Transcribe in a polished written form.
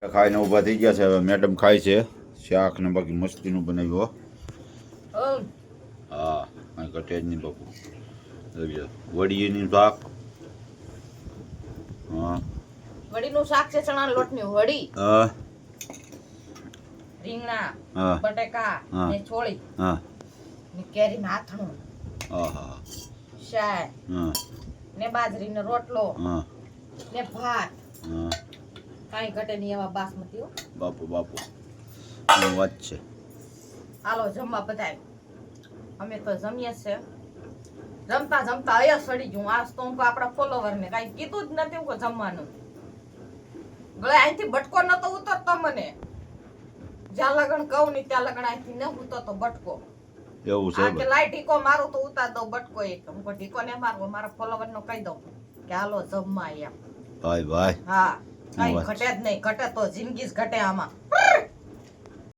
ખાઈને ઊભા થઈ ગયા છે. હવે મેડમ ખાય છે શાક ને બાકી મસ્તીનું બનાવ્યું. હા કાંઈ ઘટે જ નહીં બાપુ. વડીની શાક. હા વડીનું શાક છે, ચણાના લોટની વડી. હા રીંગણા, હા બટેકા ને છોળી. હા ને કેરીનું આથણું. હા શાક હા ને બાજરીનો રોટલો હા ને ભાત. હા કાંઈ ઘટે નહીં એવા બાસમતી. બાપુ બાપુ વાત છે. હાલો જમવા બધાય. અમે તો જમીએ છે. જમતા જમતા અહીંયા સડી ગયું. આજ તો હું આપણા ફોલોવર ને કાંઈ કીધું જ નથી હું જમવાનું. ગળે અહીંથી બટકો નતો ઉતરતો મને. જ્યાં લગણ કહું ને ત્યાં લગણ અહીંથી ન ઉતરતો બટકો. એવું છે કે લાઈ ઢીકો મારું તો ઉતાર દઉં બટકો એક. હું ઢીકો ને મારવો મારા ફોલોવર નો કહી દઉં કે હાલો જમવા એમ. ભાઈ ભાઈ હા કાંઈ ઘટે જ નહીં. ઘટે તો જિંદગી જ ઘટે આમાં.